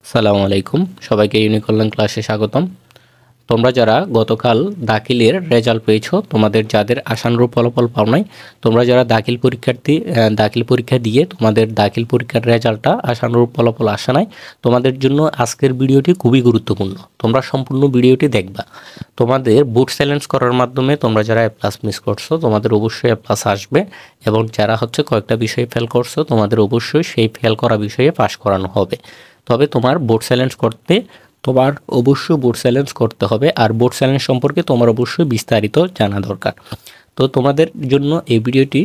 আসসালামু আলাইকুম, সবাইকে ইউনিকল্যান্ড ক্লাসে স্বাগতম। তোমরা যারা গতকাল দাখিলের রেজাল্ট পেয়েছো, তোমাদের যাদের আশানুরূপ ফলাফল পাও নাই, তোমরা যারা দাখিল পরীক্ষা দিয়ে তোমাদের দাখিল পরীক্ষার রেজাল্টটা আশানুরূপ ফলাফল আসে নাই, তোমাদের জন্য আজকের ভিডিওটি খুবই গুরুত্বপূর্ণ। তোমরা সম্পূর্ণ ভিডিওটি দেখবা। তোমাদের বুট চ্যালেঞ্জ করার মাধ্যমে তোমরা যারা এ প্লাস মিস করছো, তোমাদের অবশ্যই এ প্লাস আসবে, এবং যারা কয়েকটা বিষয়ে ফেল করছো, তোমাদের অবশ্যই সেই ফেল করা বিষয়ে পাশ করানো হবে। তবে তোমার বোর্ড চ্যালেঞ্জ করতে তোমার অবশ্যই বোর্ড চ্যালেঞ্জ করতে হবে, আর বোর্ড চ্যালেঞ্জ সম্পর্কে তোমার অবশ্যই বিস্তারিত জানা দরকার। তো তোমাদের জন্য এই ভিডিওটি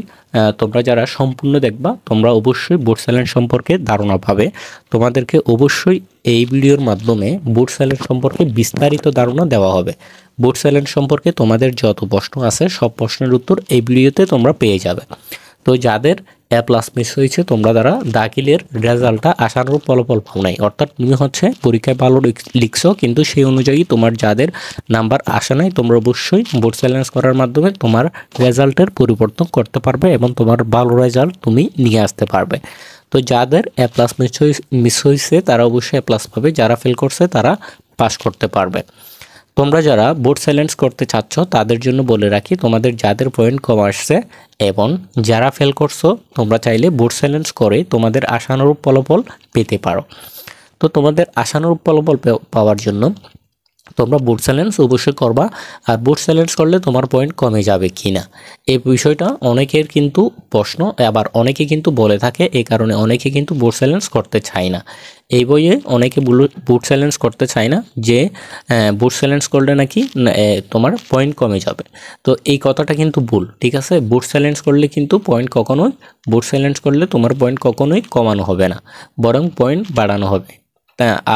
তোমরা যারা সম্পূর্ণ দেখবা, তোমরা অবশ্যই বোর্ড চ্যালেঞ্জ সম্পর্কে ধারণা পাবে। তোমাদেরকে অবশ্যই এই ভিডিওর মাধ্যমে বোর্ড চ্যালেঞ্জ সম্পর্কে বিস্তারিত ধারণা দেওয়া হবে। বোর্ড চ্যালেঞ্জ সম্পর্কে তোমাদের যত প্রশ্ন আছে সব প্রশ্নের উত্তর এই ভিডিওতে তোমরা পেয়ে যাবে। তো যাদের এ প্লাস মিস হয়েছে, তোমরা দ্বারা দাখিলের রেজাল্টটা আশানুরূপ ফলাফল পাও নাই, অর্থাৎ তুমি পরীক্ষায় ভালো লিখছো কিন্তু সেই অনুযায়ী তোমার যাদের নাম্বার আসে নাই, তোমরা অবশ্যই বোর্ড চ্যালেঞ্জ করার মাধ্যমে তোমার রেজাল্টের পরিবর্তন করতে পারবে এবং তোমার ভালো রেজাল্ট তুমি নিয়ে আসতে পারবে। তো যাদের এ প্লাস মিস হয়েছে তারা অবশ্যই এ প্লাস পাবে, যারা ফেল করছে তারা পাস করতে পারবে। তোমরা যারা বোর্ড চ্যালেঞ্জ করতে চাচ্ছ তাদের জন্য বলে রাখি, তোমাদের যাদের পয়েন্ট কম আসছে এবং যারা ফেল করছো, তোমরা চাইলে বোর্ড চ্যালেঞ্জ করে তোমাদের আশানুরূপ ফলাফল পেতে পারো। তো তোমাদের আশানুরূপ ফলাফল পাওয়ার জন্য তোমরা বোর্ড চ্যালেঞ্জ অবশ্যই করবা। আর বোর্ড চ্যালেঞ্জ করলে তোমার পয়েন্ট কমে যাবে কি না, এই বিষয়টা অনেকের কিন্তু প্রশ্ন, আবার অনেকে কিন্তু বলে থাকে, এই কারণে অনেকে কিন্তু বোর্ড চ্যালেঞ্জ করতে চায় না। এই বইয়ে অনেকে বোর্ড চ্যালেঞ্জ করতে চায় না যে বোর্ড চ্যালেঞ্জ করলে নাকি তোমার পয়েন্ট কমে যাবে। তো এই কথাটা কিন্তু ভুল, ঠিক আছে? বোর্ড চ্যালেঞ্জ করলে কিন্তু বোর্ড চ্যালেঞ্জ করলে তোমার পয়েন্ট কখনোই কমানো হবে না, বরং পয়েন্ট বাড়ানো হবে।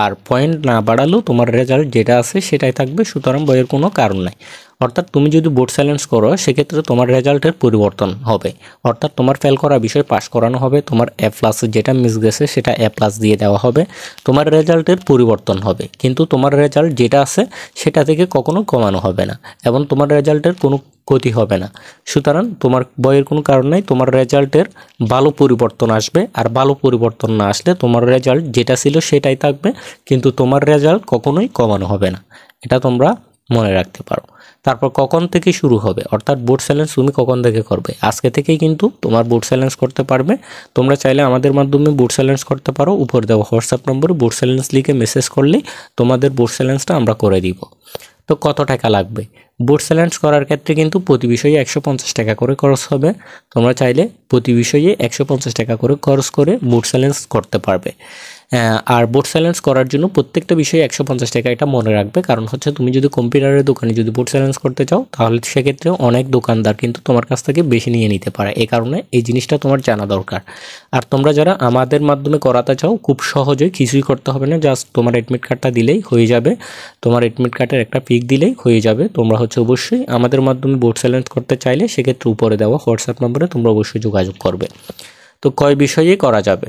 আর পয়েন্ট না বাড়ালেও তোমার রেজাল্ট যেটা আছে সেটাই থাকবে, সুতরাং বইয়ের কোনো কারণ নাই। অর্থাৎ তুমি যদি বোর্ড চ্যালেঞ্জ করো, সেক্ষেত্রে তোমার রেজাল্টের পরিবর্তন হবে, অর্থাৎ তোমার ফেল করা বিষয় পাস করানো হবে, তোমার এ প্লাস যেটা মিস গেছে সেটা এ প্লাস দিয়ে দেওয়া হবে, তোমার রেজাল্টের পরিবর্তন হবে, কিন্তু তোমার রেজাল্ট যেটা আছে সেটা থেকে কখনো কমানো হবে না এবং তোমার রেজাল্টের কোনো ক্ষতি হবে না। সুতরাং তোমার বইয়ের কোনো কারণ নাই, তোমার রেজাল্টের ভালো পরিবর্তন আসবে। আর ভালো পরিবর্তন না আসলে তোমার রেজাল্ট যেটা ছিল সেটাই থাকবে, কিন্তু তোমার রেজাল্ট কখনোই কমানো হবে না, এটা তোমরা মনে রাখতে পারো। তারপর কখন থেকে শুরু হবে, অর্থাৎ বোর্ড চ্যালেঞ্জ তুমি কখন থেকে করবে? আজকে থেকেই কিন্তু তোমার বোর্ড চ্যালেঞ্জ করতে পারবে। তোমরা চাইলে আমাদের মাধ্যমে বোর্ড চ্যালেঞ্জ করতে পারো। উপর দেওয়া হোয়াটসঅ্যাপ নম্বরে বোর্ড চ্যালেঞ্জ লিখে মেসেজ করলেই তোমাদের বোর্ড চ্যালেঞ্জটা আমরা করে দিব। তো কত টাকা লাগবে? বোর্ড চ্যালেঞ্জ করার ক্ষেত্রে কিন্তু প্রতি বিষয়ে 150 টাকা করে খরচ হবে। তোমরা চাইলে প্রতি বিষয়ে 150 টাকা করে খরচ করে বোর্ড চ্যালেঞ্জ করতে পারবে। আর বোর্ড চ্যালেঞ্জ করার জন্য প্রত্যেকটা বিষয়ে 150 টাকা, এটা মনে রাখবে। কারণ তুমি যদি কম্পিউটারের দোকানে যদি বোর্ড চ্যালেঞ্জ করতে চাও, তাহলে সেক্ষেত্রে অনেক দোকানদার কিন্তু তোমার কাছ থেকে বেশি নিয়ে নিতে পারে, এই কারণে এই জিনিসটা তোমার জানা দরকার। আর তোমরা যারা আমাদের মাধ্যমে করাতে চাও, খুব সহজেই কিছুই করতে হবে না, জাস্ট তোমার অ্যাডমিট কার্ডটা দিলেই হয়ে যাবে। তোমার অ্যাডমিট কার্ডের একটা পিক দিলেই হয়ে যাবে। তোমরা অবশ্যই আমাদের মাধ্যমে বোর্ড চ্যালেঞ্জ করতে চাইলে সেক্ষেত্রে উপরে দেওয়া হোয়াটসঅ্যাপ নম্বরে তোমরা অবশ্যই যোগাযোগ করবে। তো কয় বিষয়ে করা যাবে?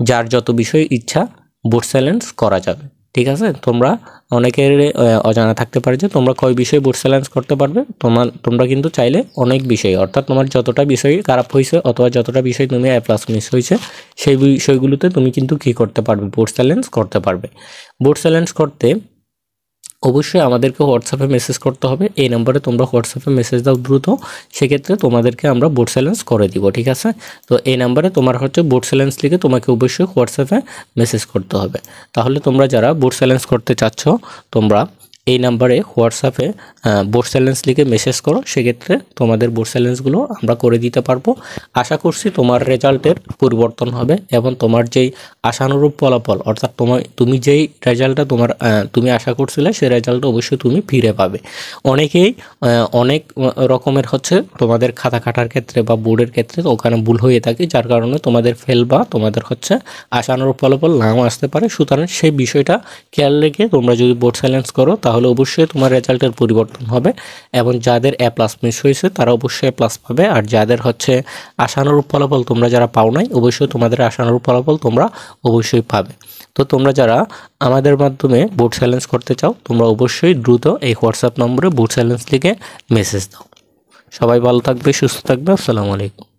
যার যত বিষয় ইচ্ছা বোর্ড চ্যালেঞ্জ করা যাবে, ঠিক আছে? তোমরা অনেকের অজানা থাকতে পারে যে তোমরা কয় বিষয়ে বোর্ড চ্যালেঞ্জ করতে পারবে। তোমরা কিন্তু চাইলে অনেক বিষয়, অর্থাৎ তোমার যতটা বিষয় খারাপ হয়েছে অথবা যতটা বিষয় তুমি এ প্লাস মিস হয়েছে, সেই বিষয়গুলোতে তুমি কিন্তু কী করতে পারবে? বোর্ড চ্যালেঞ্জ করতে পারবে। বোর্ড চ্যালেঞ্জ করতে অবশ্যই আমাদেরকে হোয়াটসঅ্যাপে মেসেজ করতে হবে। এই নম্বরে তোমরা হোয়াটসঅ্যাপে মেসেজ দাও দ্রুত, সেক্ষেত্রে তোমাদেরকে আমরা বোর্ড চ্যালেঞ্জ করে দিব, ঠিক আছে? তো এই নম্বরে তোমার বোর্ড চ্যালেঞ্জ লিখে তোমাকে অবশ্যই হোয়াটসঅ্যাপে মেসেজ করতে হবে। তাহলে তোমরা যারা বোর্ড চ্যালেঞ্জ করতে চাচ্ছ, তোমরা এই নাম্বারে হোয়াটসঅ্যাপে বোর্ড চ্যালেঞ্জ লিখে মেসেজ করো, সেক্ষেত্রে তোমাদের বোর্ড চ্যালেঞ্জগুলো আমরা করে দিতে পারবো। আশা করছি তোমার রেজাল্টের পরিবর্তন হবে এবং তোমার যেই আশানুরূপ ফলাফল, অর্থাৎ তুমি যেই রেজাল্টটা তুমি আশা করছিলে সেই রেজাল্টটা অবশ্যই তুমি ফিরে পাবে। অনেকেই অনেক রকমের তোমাদের খাতা কাটার ক্ষেত্রে বা বোর্ডের ক্ষেত্রে ওখানে ভুল হয়ে থাকে, যার কারণে তোমাদের ফেল বা তোমাদের আশানুরূপ ফলাফল নাও আসতে পারে। সুতরাং সেই বিষয়টা খেয়াল রেখে তোমরা যদি বোর্ড চ্যালেঞ্জ করো, তাহলে অবশ্যই তোমার রেজাল্টের পরিবর্তন হবে এবং যাদের এ প্লাস মিস হয়েছে তারা অবশ্যই এ প্লাস পাবে। আর যাদের আশানুরূপ ফলাফল তোমরা যারা পাও নাই, অবশ্যই তোমাদের আশানুরূপ ফলাফল তোমরা অবশ্যই পাবে। তো তোমরা যারা আমাদের মাধ্যমে বোর্ড চ্যালেঞ্জ করতে চাও, তোমরা অবশ্যই দ্রুত এই হোয়াটসঅ্যাপ নম্বরে বোর্ড চ্যালেঞ্জ লিখে মেসেজ দাও। সবাই ভালো থাকবে, সুস্থ থাকবে। আসসালামু আলাইকুম।